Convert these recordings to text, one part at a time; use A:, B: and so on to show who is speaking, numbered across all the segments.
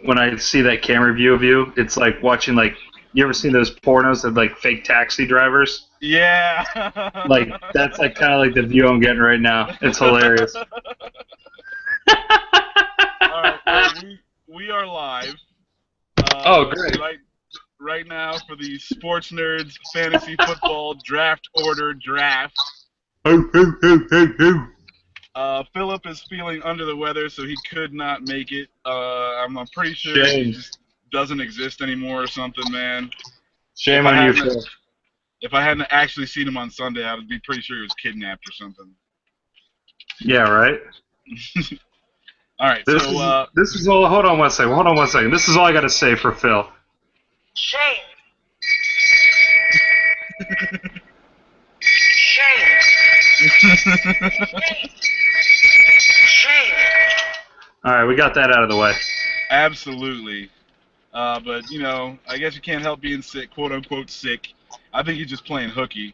A: when I see that camera view of you, it's like watching like you ever seen those pornos of like fake taxi drivers?
B: Yeah.
A: Like that's like kind of like the view I'm getting right now. It's hilarious.
B: All right. Well, we are live.
A: Oh, great.
B: Right now for the Sports Nerds Fantasy Football Draft Order Draft.
A: Ho, ho, ho, ho, ho.
B: Philip is feeling under the weather, so he could not make it. I'm pretty sure he
A: Shame.
B: just doesn't exist anymore or something, man. If
A: Shame
B: I
A: on you,
B: hadn't
A: Phil.
B: if I hadn't actually seen him on Sunday, I would be pretty sure he was kidnapped or something.
A: Yeah, right.
B: All right,
A: This is this is all. Hold on one second. Hold on one second. This is all I got to say for Phil.
C: Shame. Shame. Shame.
A: All right, we got that out of the way.
B: Absolutely. But you know, I guess you can't help being sick, quote unquote sick. I think he's just playing hooky.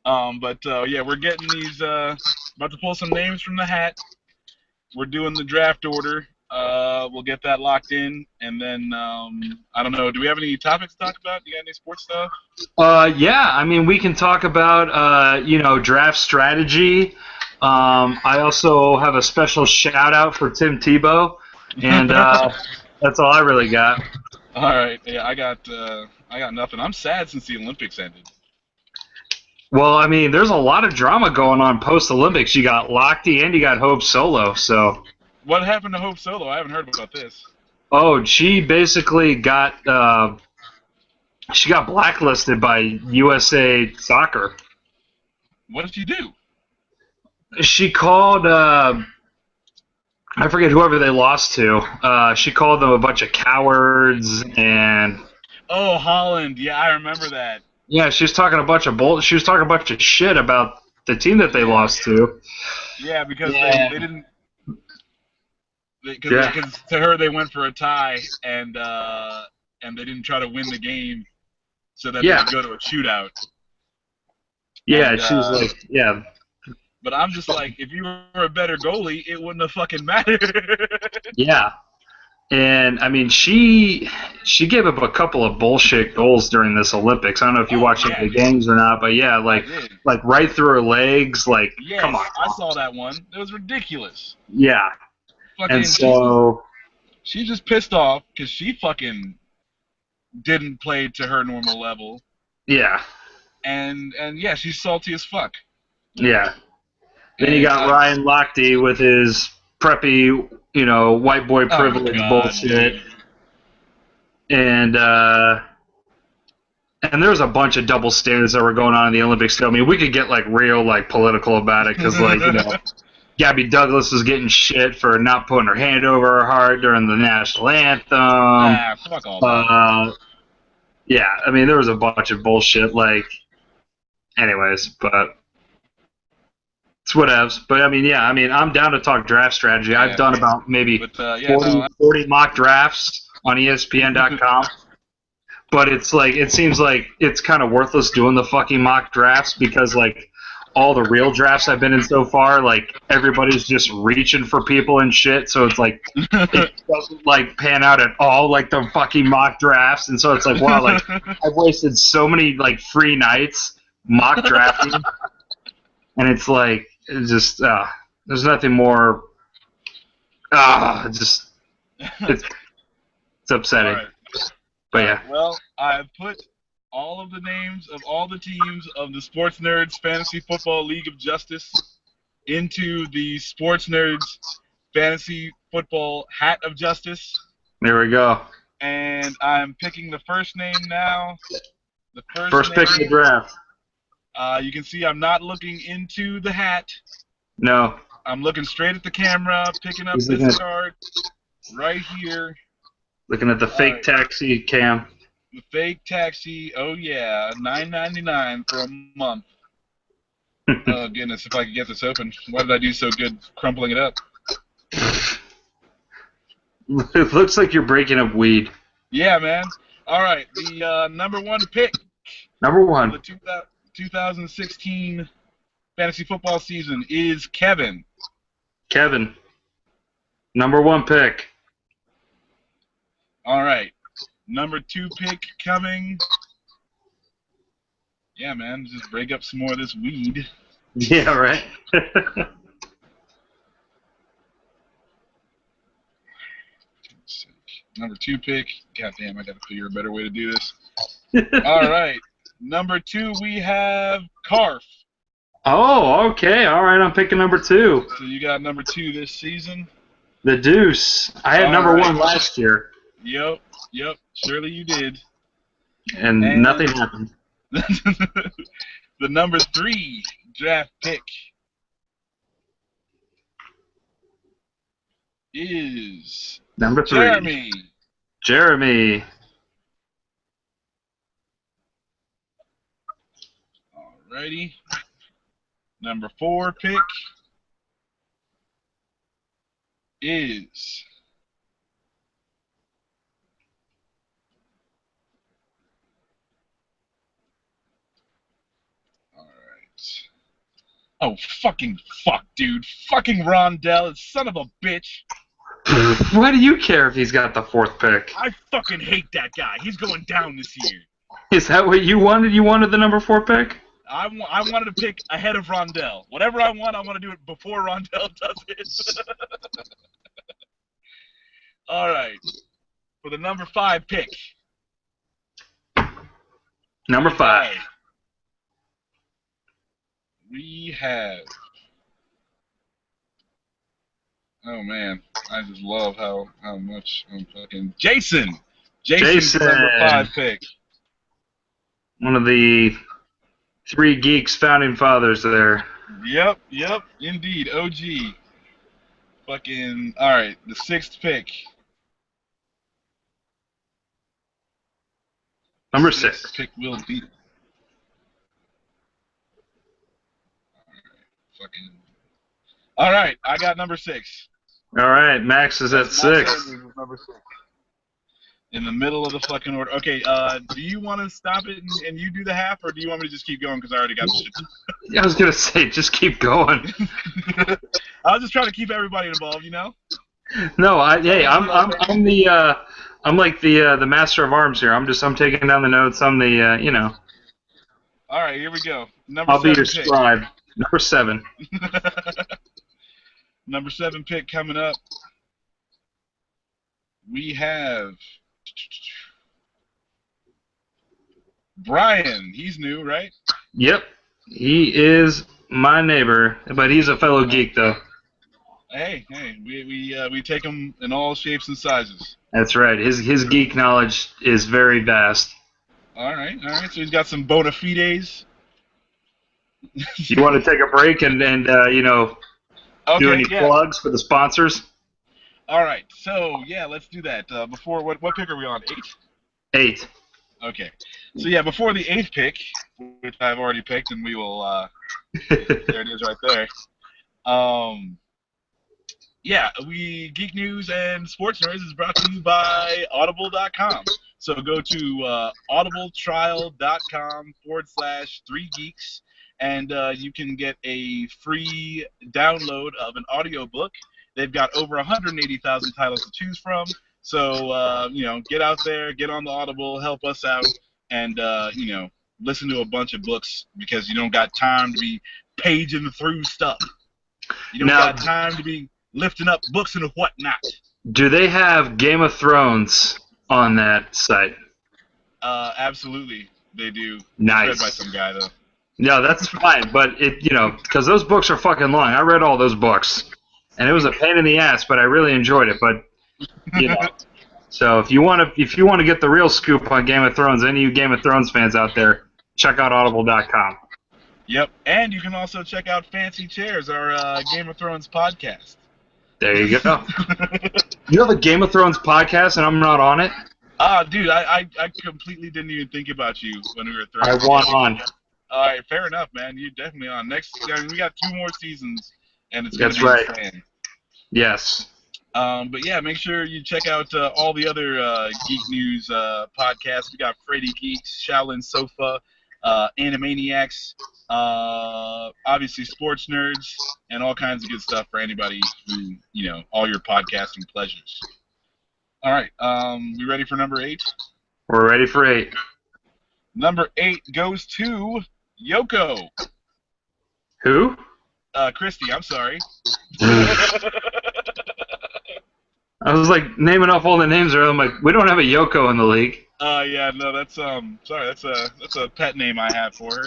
B: Yeah, we're getting these. About to pull some names from the hat. We're doing the draft order. We'll get that locked in, and then I don't know. Do we have any topics to talk about? You got any sports stuff?
A: Yeah, I mean, we can talk about draft strategy. I also have a special shout out for Tim Tebow, and that's all I really got.
B: All right. Yeah, I got nothing. I'm sad since the Olympics ended.
A: Well, I mean, there's a lot of drama going on post Olympics. You got Lochte and you got Hope Solo. So,
B: What happened to Hope Solo? I haven't heard about this.
A: oh, she basically got blacklisted by USA Soccer.
B: What did you do?
A: She called I forget whoever they lost to. She called them a bunch of cowards, and
B: Oh, Holland. Yeah, I remember that.
A: yeah, she was talking a bunch of She was talking a bunch of shit about the team that they lost to.
B: Yeah, because
A: Yeah.
B: they didn't.
A: Yeah.
B: Because to her they went for a tie and they didn't try to win the game so that
A: Yeah.
B: they could go to a shootout.
A: Yeah,
B: And,
A: she was like, yeah,
B: But I'm just like, if you were a better goalie, it wouldn't have fucking mattered.
A: yeah. And I mean, she gave up a couple of bullshit goals during this Olympics. I don't know if you watched any of the games or not, but yeah, like right through her legs. Like,
B: Yes,
A: come on.
B: I saw that one. It was ridiculous.
A: Yeah.
B: Fucking,
A: And so
B: she's just pissed off because she fucking didn't play to her normal level.
A: yeah.
B: And yeah, she's salty as fuck.
A: Yeah. Then you got Ryan Lochte with his preppy, white boy privilege bullshit. And there was a bunch of double standards that were going on in the Olympics too. I mean, we could get like real like political about it because Gabby Douglas was getting shit for not putting her hand over her heart during the national anthem.
B: Fuck all that.
A: Yeah, I mean, there was a bunch of bullshit. Like, anyways, but it's whatevs. But I mean, yeah, I'm down to talk draft strategy. Yeah. I've done about maybe 40 mock drafts on ESPN.com. But it's like, it seems like it's kind of worthless doing the fucking mock drafts because like all the real drafts I've been in so far, like everybody's just reaching for people and shit. So it's like it doesn't like pan out at all like the fucking mock drafts. And so it's like, wow, like I've wasted so many like free nights mock drafting. And it's like, it's just, there's nothing more, it's upsetting.
B: Right.
A: But yeah.
B: Well, I've put all of the names of all the teams of the Sports Nerds Fantasy Football League of Justice into the Sports Nerds Fantasy Football Hat of Justice.
A: There we go.
B: And I'm picking the first name now. The
A: first pick of the draft.
B: You can see I'm not looking into the hat.
A: No.
B: I'm looking straight at the camera, picking up this card right here.
A: Looking at the fake taxi cam.
B: The fake taxi, oh yeah, $9.99 for a month. Oh goodness, if I could get this open. Why did I do so good crumpling it up?
A: It looks like you're breaking up weed.
B: Yeah, man. All right, the number one pick.
A: Number one.
B: Of the 2016 fantasy football season is Kevin.
A: Kevin. Number one pick.
B: All right. Number 2 pick coming. Yeah, man, just break up some more of this weed.
A: Yeah, right.
B: Number 2 pick. God damn, I gotta figure a better way to do this. All right. Number 2, we have Carf.
A: Oh, okay. All right, I'm picking number 2.
B: So you got number 2 this season.
A: The Deuce. I had
B: All
A: number
B: right.
A: 1 last year,
B: Yep. Surely you did.
A: and nothing happened.
B: The number 3 draft pick is
A: Number 3.
B: Jeremy.
A: Jeremy.
B: Alrighty. Number 4 pick is oh, fucking fuck, dude. Fucking Rondell, son of a bitch.
A: Why do you care if he's got the 4th pick?
B: I fucking hate that guy. He's going down this year.
A: Is that what you wanted? You wanted the number 4 pick?
B: I wanted to pick ahead of Rondell. Whatever I want to do it before Rondell does it. All right. For the number 5 pick.
A: Number 5.
B: We have. Oh man, I just love how much I'm fucking Jason. Jason's the number 5 pick.
A: One of the 3 geeks founding fathers there.
B: Yep, indeed, OG. Fucking all right, the 6th pick.
A: Number 6.
B: Pick will be. All right, I got number 6.
A: All right, Max is at 6.
B: Number 6. In the middle of the fucking order. Okay, do you want to stop it and you do the half, or do you want me to just keep going because I already got the shit?
A: I was gonna say, just keep going.
B: I was just trying to keep everybody involved, you know.
A: No, I'm like the master of arms here. I'm taking down the notes. I'm the you know.
B: All right, here we go. Number
A: I'll be
B: 7
A: your
B: pick.
A: scribe. Number 7.
B: Number 7 pick coming up. We have Brian. He's new, right?
A: Yep, he is my neighbor, but he's a fellow geek though.
B: Hey, we take him in all shapes and sizes.
A: That's right. His geek knowledge is very vast.
B: All right. So he's got some bona fides.
A: You want to take a break and you know, do any plugs for the sponsors?
B: All right. So yeah, let's do that. Before what pick are we on? 8.
A: 8.
B: Okay. So yeah, before the 8th pick, which I've already picked, and we will. There it is, right there. Yeah, Geek News and Sports Nerds is brought to you by Audible.com. So go to audibletrial.com/3geeks, and you can get a free download of an audiobook. They've got over 180,000 titles to choose from. So, you know, get out there, get on the Audible, help us out, and, you know, listen to a bunch of books because you don't got time to be paging through stuff. You don't got time to be lifting up books and whatnot.
A: Do they have Game of Thrones on that site?
B: Absolutely, they do.
A: Nice.
B: Read by some guy though.
A: No, that's fine, but you know, because those books are fucking long. I read all those books, and it was a pain in the ass, but I really enjoyed it. But you know, so if you want to get the real scoop on Game of Thrones, any of you Game of Thrones fans out there, check out Audible.com.
B: Yep, and you can also check out Fancy Chairs, our Game of Thrones podcast.
A: There you go. You have a Game of Thrones podcast, and I'm not on it?
B: Dude, I completely didn't even think about you when we were throwing.
A: I want on.
B: All right, fair enough, man. You're definitely on. I mean, we got 2 more seasons, and it's
A: That's
B: gonna be
A: right.
B: insane.
A: Yes.
B: But yeah, make sure you check out all the other Geek News podcasts. We got Freddy Geeks, Shaolin Sofa, Animaniacs, obviously Sports Nerds, and all kinds of good stuff for anybody who, you know, all your podcasting pleasures. All right. We ready for number 8?
A: We're ready for 8.
B: Number 8 goes to Yoko.
A: Who?
B: Christy, I'm sorry.
A: I was like naming off all the names there. I'm like, we don't have a Yoko in the league.
B: Yeah, no, that's sorry, that's a pet name I have for her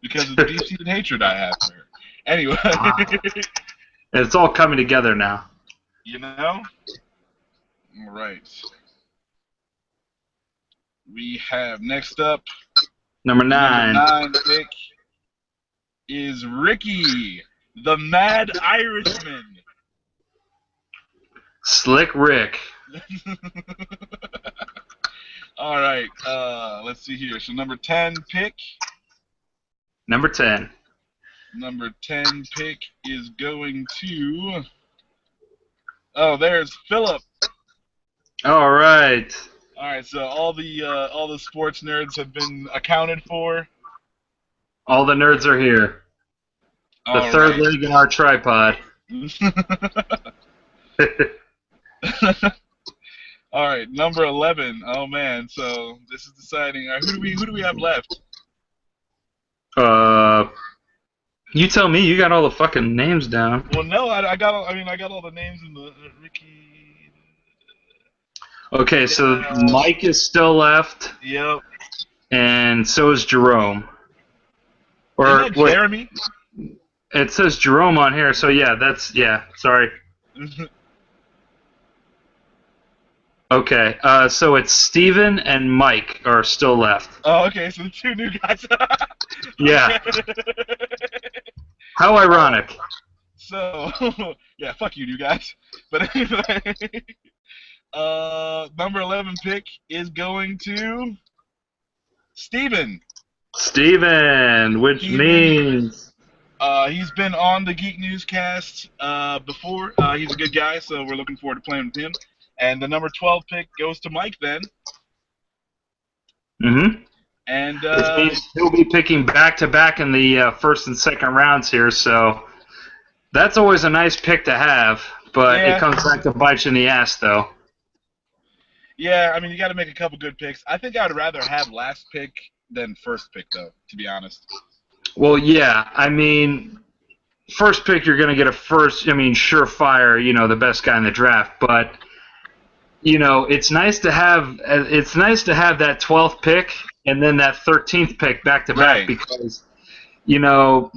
B: because of the deep-seated hatred I have for her. Anyway,
A: And it's all coming together now.
B: you know. All right. We have next up
A: Number 9.
B: Number 9 pick is Ricky, the Mad Irishman.
A: Slick Rick.
B: All right. Let's see here. So number 10 pick.
A: Number 10.
B: Number 10 pick is going to. Oh, there's Philip.
A: All right.
B: All right. So all the sports nerds have been accounted for.
A: All the nerds are here. The
B: All
A: third
B: right.
A: leg in our tripod.
B: All right, number 11. Oh man, so this is deciding. All right, who do we have left?
A: You tell me. You got all the fucking names down.
B: Well, no, I got all the names in the Ricky.
A: Okay, so Mike is still left,
B: Yep.
A: and so is Jerome. Or
B: Isn't that
A: wait,
B: Jeremy?
A: it says Jerome on here, so sorry. Okay, so it's Steven and Mike are still left.
B: Oh, okay, so the 2 new guys.
A: Yeah. How ironic.
B: So, yeah, fuck you, new guys. But anyway, number 11 pick is going to Steven.
A: Steven, which
B: Steven.
A: means...
B: He's been on the Geek Newscast before. He's a good guy, so we're looking forward to playing with him. And the number 12 pick goes to Mike then.
A: Mm-hmm.
B: And
A: Which means he'll be picking back-to-back in the first and second rounds here, so that's always a nice pick to have, but
B: Yeah.
A: it comes back to bite you in the ass, though.
B: yeah, I mean, you got to make a couple good picks. I think I would rather have last pick than first pick, though, to be honest.
A: Well, yeah, I mean, first pick you're going to get surefire, the best guy in the draft, but it's nice to have that 12th pick and then that 13th pick back to back
B: Right.
A: because in a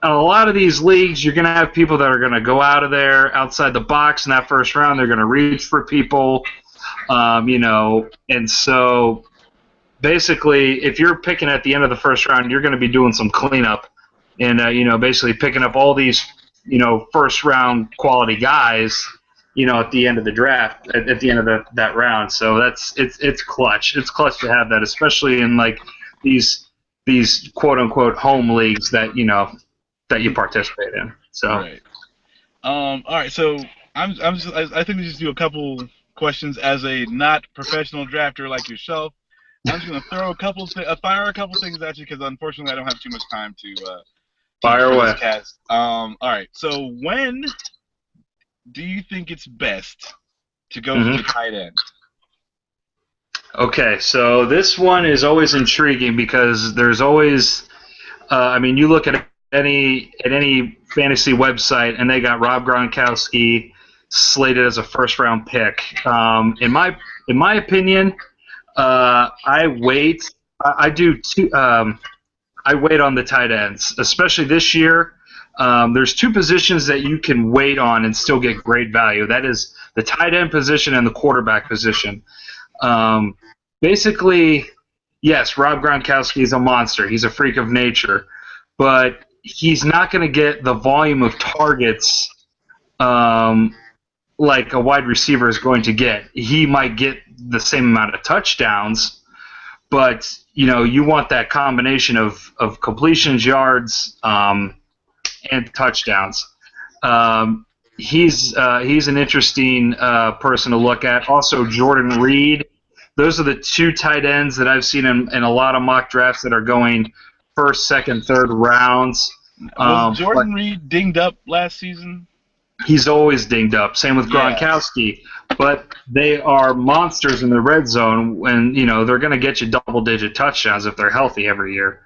A: lot of these leagues you're going to have people that are going to go out of there outside the box in that first round. They're going to reach for people, and so basically if you're picking at the end of the first round, you're going to be doing some cleanup and basically picking up all these first round quality guys at the end of the draft, at the end of that round. So it's clutch. It's clutch to have that, especially in like these quote unquote home leagues that that you participate in. So
B: Right. All right. So I think we just do a couple questions as a not professional drafter like yourself. I'm just gonna throw fire a couple things at you because unfortunately I don't have too much time to
A: fire
B: for
A: away.
B: this cast. All right. So when do you think it's best to go for the tight end?
A: Okay, so this one is always intriguing because there's always, you look at any fantasy website and they got Rob Gronkowski slated as a first round pick. In my opinion, I wait. I wait on the tight ends, especially this year. There's 2 positions that you can wait on and still get great value. That is the tight end position and the quarterback position. Basically, yes, Rob Gronkowski is a monster. He's a freak of nature. But he's not going to get the volume of targets like a wide receiver is going to get. He might get the same amount of touchdowns, but you want that combination of completions, yards, and touchdowns. He's an interesting person to look at. Also, Jordan Reed. Those are the 2 tight ends that I've seen in a lot of mock drafts that are going first, second, third rounds.
B: Was Jordan Reed dinged up last season?
A: he's always dinged up. Same with Gronkowski. But they are monsters in the red zone when, they're going to get you double-digit touchdowns if they're healthy every year.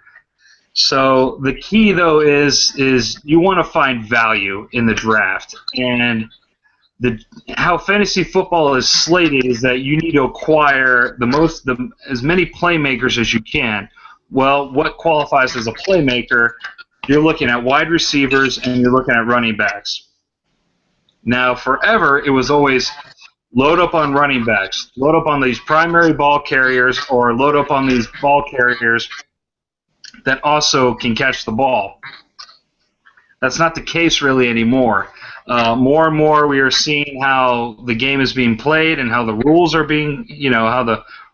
A: So the key, though, is you want to find value in the draft. And how fantasy football is slated is that you need to acquire as many playmakers as you can. Well, what qualifies as a playmaker? You're looking at wide receivers and you're looking at running backs. Now, forever, it was always load up on running backs, load up on these primary ball carriers, or load up on these ball carriers that also can catch the ball. That's not the case really anymore. More and more we are seeing how the game is being played and how the rules are being,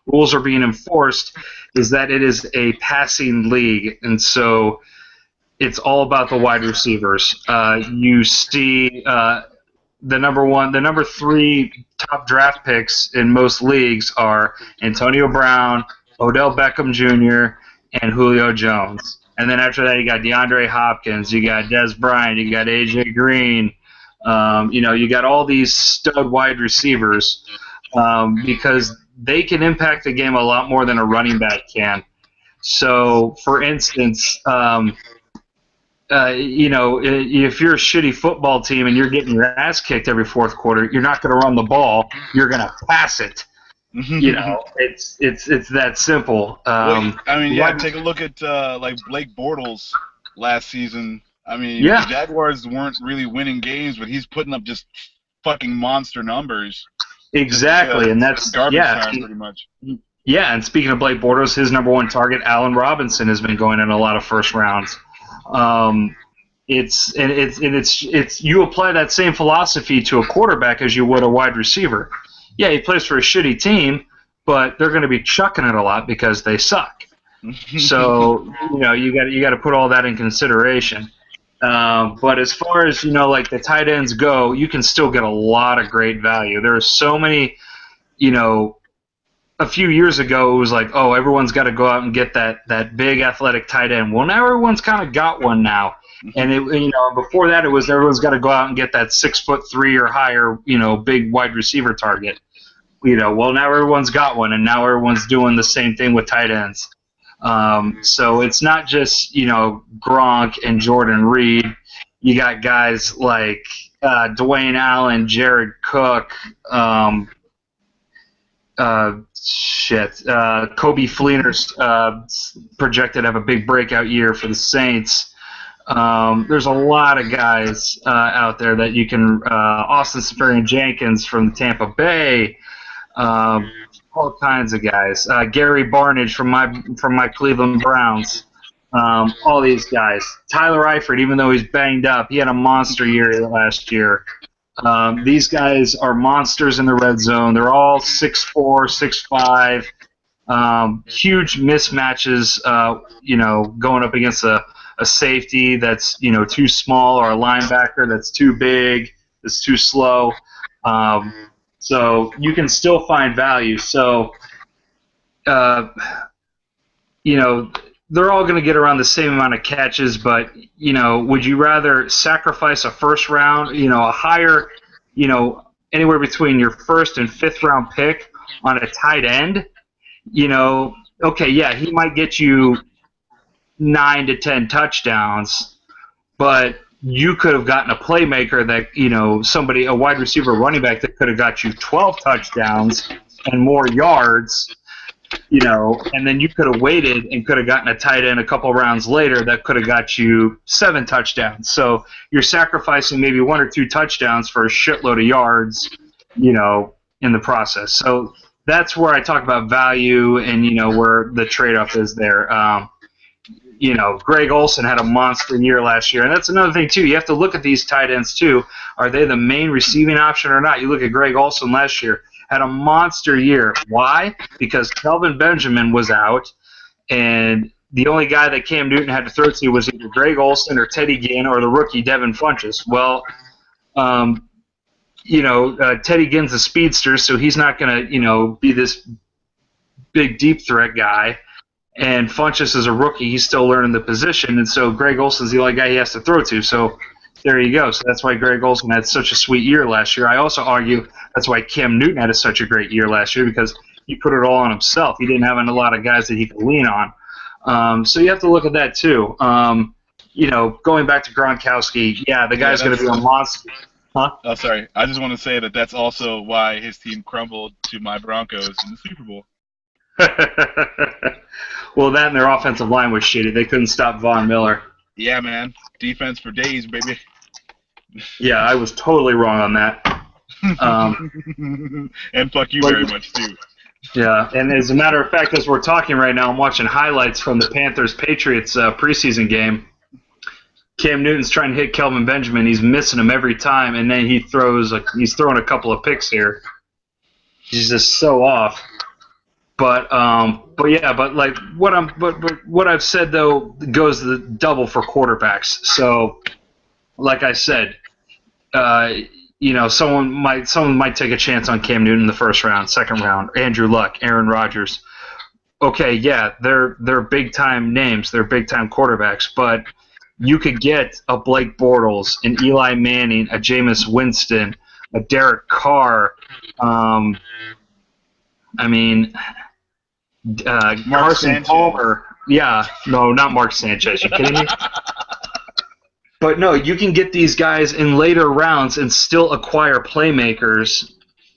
A: enforced, is that it is a passing league. And so it's all about the wide receivers. You see the number 3 top draft picks in most leagues are Antonio Brown, Odell Beckham Jr., and Julio Jones. And then after that, you got DeAndre Hopkins, you got Dez Bryant, you got AJ Green. You got all these stud wide receivers because they can impact the game a lot more than a running back can. So, for instance, if you're a shitty football team and you're getting your ass kicked every fourth quarter, you're not going to run the ball. You're going to pass it. It's that simple.
B: Take a look at like Blake Bortles last season. The Jaguars weren't really winning games, but he's putting up just fucking monster numbers.
A: Exactly, and that's
B: garbage time pretty much.
A: Yeah, and speaking of Blake Bortles, his number 1 target, Allen Robinson, has been going in a lot of first rounds. It's you apply that same philosophy to a quarterback as you would a wide receiver. Yeah, he plays for a shitty team, but they're going to be chucking it a lot because they suck. So you got to put all that in consideration. But as far as like the tight ends go, you can still get a lot of great value. There are so many, a few years ago it was like, oh, everyone's got to go out and get that big athletic tight end. Well, now everyone's kind of got one now. And before that it was everyone's got to go out and get that 6'3" or higher, big wide receiver target. Well, now everyone's got one, and now everyone's doing the same thing with tight ends. So it's not just Gronk and Jordan Reed. You got guys like Dwayne Allen, Jared Cook, Kobe Fleener's projected to have a big breakout year for the Saints. There's a lot of guys out there that you can. Austin Seferian-Jenkins from Tampa Bay. All kinds of guys. Gary Barnidge from my Cleveland Browns. All these guys. Tyler Eifert, even though he's banged up, he had a monster year last year. These guys are monsters in the red zone. They're all 6'4", 6'5". Huge mismatches, going up against a safety that's, too small, or a linebacker that's too big, that's too slow. So you can still find value. So, they're all going to get around the same amount of catches, but, would you rather sacrifice a first round, a higher, anywhere between your first and fifth round pick on a tight end? Okay, yeah, he might get you 9 to 10 touchdowns, but you could have gotten a playmaker that, a wide receiver, running back that could have got you 12 touchdowns and more yards, and then you could have waited and could have gotten a tight end a couple rounds later that could have got you 7 touchdowns. So you're sacrificing maybe 1 or 2 touchdowns for a shitload of yards, in the process. So that's where I talk about value and, where the trade-off is there. Greg Olsen had a monster year last year, and that's another thing too. You have to look at these tight ends too. Are they the main receiving option or not? You look at Greg Olsen last year, had a monster year. Why? Because Kelvin Benjamin was out, and the only guy that Cam Newton had to throw to was either Greg Olsen or Teddy Ginn or the rookie Devin Funchess. Well, Teddy Ginn's a speedster, so he's not going to, be this big deep threat guy. And Funchess is a rookie; he's still learning the position, and so Greg Olsen's the only guy he has to throw to. So, There you go. So that's why Greg Olsen had such a sweet year last year. I also argue that's why Cam Newton had such a great year last year because he put it all on himself. He didn't have a lot of guys that he could lean on. So you have to look at that too. Going back to Gronkowski, yeah, the guy's going to be a monster. Huh?
B: Oh, sorry. I just want to say that that's also why his team crumbled to my Broncos in the Super Bowl.
A: Well, that and their offensive line was shitty. They couldn't stop Von Miller.
B: Yeah, man. Defense for days, baby.
A: Yeah, I was totally wrong on that.
B: And fuck you very much, too.
A: Yeah, and as a matter of fact, as we're talking right now, I'm watching highlights from the Panthers-Patriots preseason game. Cam Newton's trying to hit Kelvin Benjamin. He's missing him every time, and then he's throwing a couple of picks here. He's just so off. But like what I've said though goes the double for quarterbacks. So, like I said, someone might take a chance on Cam Newton in the first round, second round, Andrew Luck, Aaron Rodgers. Okay, yeah, they're big time names, they're big time quarterbacks, but you could get a Blake Bortles, an Eli Manning, a Jameis Winston, a Derek Carr. Carson Palmer. Yeah, no, not Mark Sanchez. You kidding me? But no, you can get these guys in later rounds and still acquire playmakers,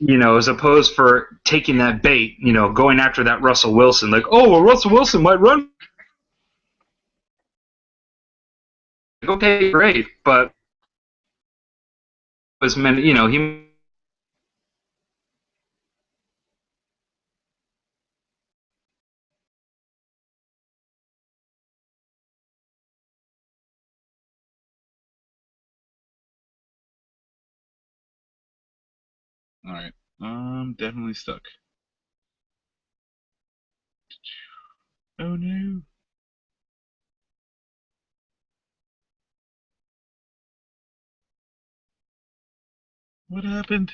A: as opposed for taking that bait, going after that Russell Wilson. Like, oh, well, Russell Wilson might run. Okay, great, but he.
B: All right. I'm definitely stuck. Oh no. What happened?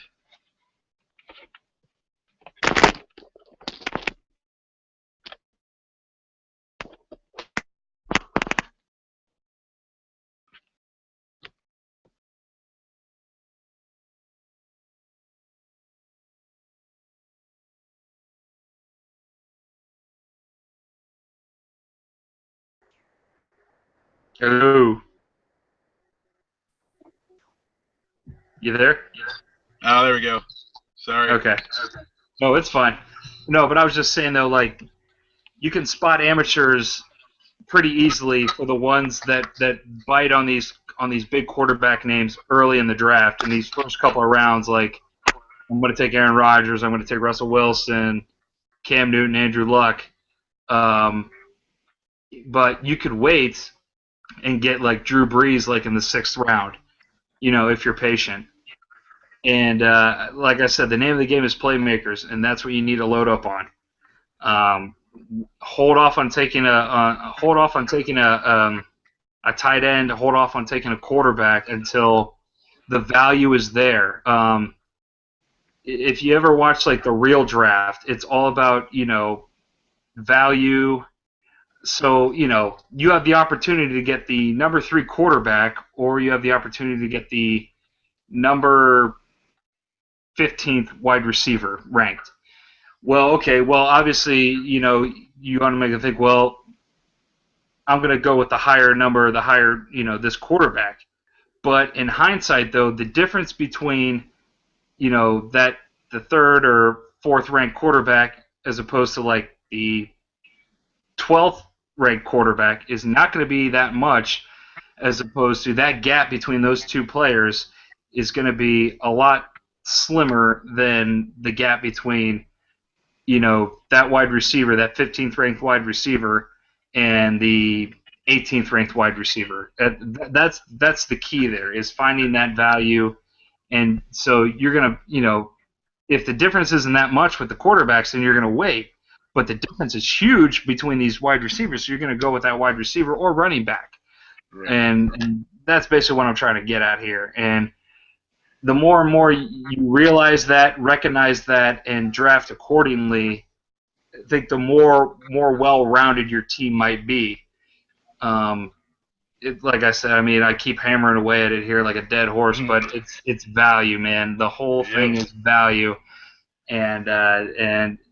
A: Hello. You there?
B: Oh, there we go. Sorry.
A: Okay. No, it's fine. No, but I was just saying though, like, you can spot amateurs pretty easily for the ones that bite on these big quarterback names early in the draft in these first couple of rounds. Like, I'm going to take Aaron Rodgers, I'm going to take Russell Wilson, Cam Newton, Andrew Luck. But you could wait and get like Drew Brees like in the 6th round, if you're patient. And like I said, the name of the game is playmakers, and that's what you need to load up on. Hold off on taking a tight end. Hold off on taking a quarterback until the value is there. If you ever watch like the real draft, it's all about value. So you have the opportunity to get the number 3 quarterback, or you have the opportunity to get the number 15th wide receiver ranked. Well, okay. Well, obviously, you want to make it think, well, I'm going to go with the higher number, this quarterback. But in hindsight, though, the difference between, the 3rd or 4th ranked quarterback as opposed to like the 12th ranked quarterback is not going to be that much, as opposed to that gap between those two players is going to be a lot slimmer than the gap between that wide receiver, that 15th ranked wide receiver, and the 18th ranked wide receiver. That's the key there, is finding that value. And so you're going to, if the difference isn't that much with the quarterbacks, then you're going to wait. But the difference is huge between these wide receivers, so you're going to go with that wide receiver or running back. Right. And that's basically what I'm trying to get at here. And the more and more you realize that, recognize that, and draft accordingly, I think the more well-rounded your team might be. like I said, I mean, I keep hammering away at it here like a dead horse, but it's value, man. The whole thing is value, and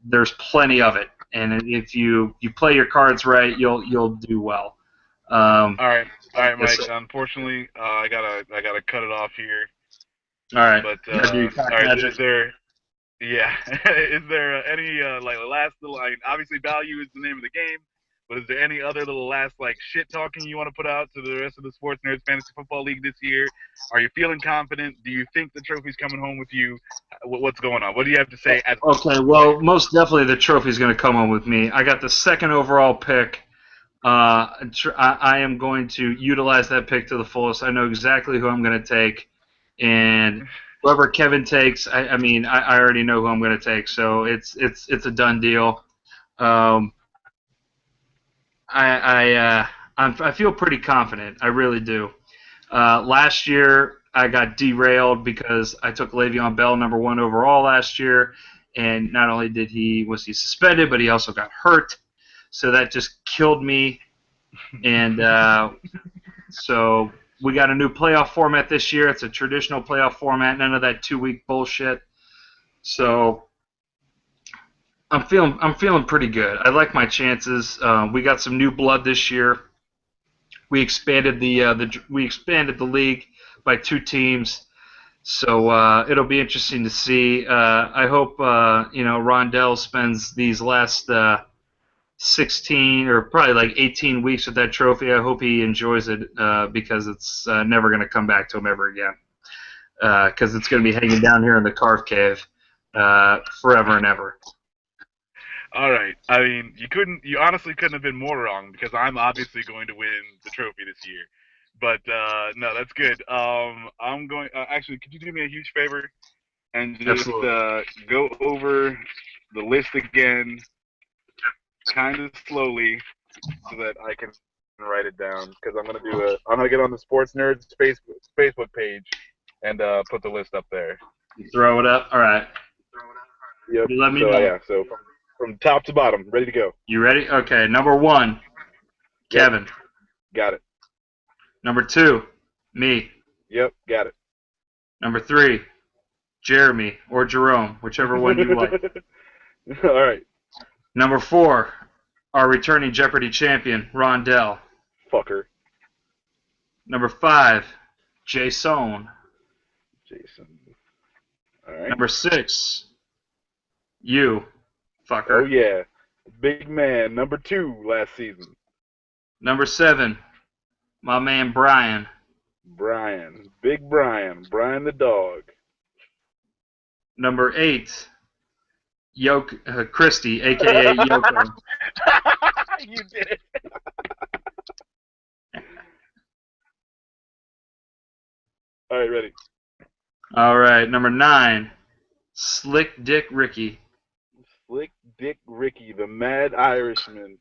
A: there's plenty of it. And if you play your cards right, you'll do well.
B: All right,
A: Yes,
B: Mike.
A: sir.
B: Unfortunately, I gotta cut it off here.
A: All right.
B: But
A: Gotta do your
B: all
A: cock
B: right,
A: magic.
B: is there? Yeah, is there any like last little? I mean, obviously, value is the name of the game. But is there any other little last like shit talking you want to put out to the rest of the Sports Nerds Fantasy Football League this year? Are you feeling confident? Do you think the trophy's coming home with you? What's going on? What do you have to say?
A: Okay, well, most definitely the trophy's going to come home with me. I got the second overall pick. I am going to utilize that pick to the fullest. I know exactly who I'm going to take, and whoever Kevin takes, I mean, I already know who I'm going to take. So it's a done deal. I feel pretty confident. I really do. Last year I got derailed because I took Le'Veon Bell #1 overall last year, and not only was he suspended, but he also got hurt. So that just killed me. And so we got a new playoff format this year. It's a traditional playoff format, none of that 2-week bullshit. So I'm feeling pretty good. I like my chances. We got some new blood this year. We expanded the league by 2 teams. So it'll be interesting to see. I hope Rondell spends these last 16 or probably like 18 weeks with that trophy. I hope he enjoys it because it's never going to come back to him ever again. Because it's going to be hanging down here in the Carve Cave forever and ever.
B: All right. I mean, you honestly couldn't have been more wrong because I'm obviously going to win the trophy this year. But no, that's good. I'm going. Actually, could you do me a huge favor and just go over the list again, kind of slowly, so that I can write it down? Because I'm gonna get on the Sports Nerds Facebook page and put the list up there.
A: You throw it up. All right.
B: Yep.
A: You let me know.
B: Yeah. So from top to bottom, ready to go.
A: You ready? Okay. #1, Kevin.
B: Yep. Got it.
A: #2, me.
B: Yep, got it.
A: #3, Jeremy or Jerome, whichever one you like.
B: All right.
A: #4, our returning Jeopardy champion, Rondell.
B: Fucker.
A: #5, Jason.
B: Jason. All right.
A: #6, you, fucker.
B: Oh, yeah. Big man, #2 last season.
A: #7, my man Brian.
B: Brian. Big Brian. Brian the dog.
A: #8, Christy, a.k.a. Yoko.
B: You did it. All right, ready.
A: All right, #9, Slick Dick Ricky.
B: Slick Dick Ricky, the Mad Irishman.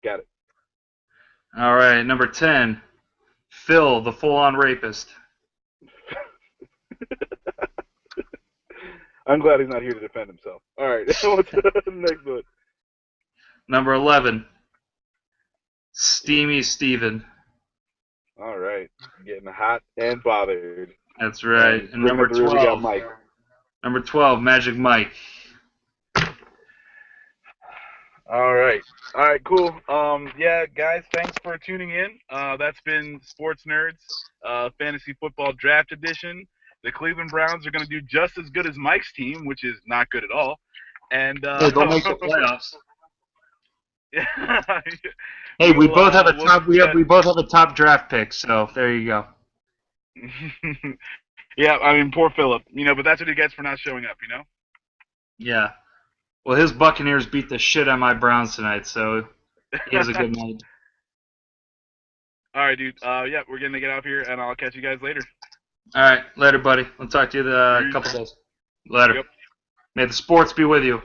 B: Got it.
A: All right, #10, Phil, the full-on rapist.
B: I'm glad he's not here to defend himself. All right, what's the next one?
A: #11, Steamy Steven.
B: All right, getting hot and bothered.
A: That's right. And
B: we got Mike.
A: #12, Magic Mike.
B: All right, cool. Yeah, guys, thanks for tuning in. That's been Sports Nerds Fantasy Football Draft Edition. The Cleveland Browns are going to do just as good as Mike's team, which is not good at all. And
A: they'll make the playoffs. Hey, we both have a top. We both have a top draft pick. So there you go.
B: Yeah, I mean, poor Philip. But that's what he gets for not showing up.
A: Yeah. Well, his Buccaneers beat the shit out of my Browns tonight, so he has a good night.
B: All right, dude. Yeah, we're going to get out of here, and I'll catch you guys later.
A: All right, later, buddy. I'll talk to you in a couple days. Later.
B: Yep.
A: May the sports be with you.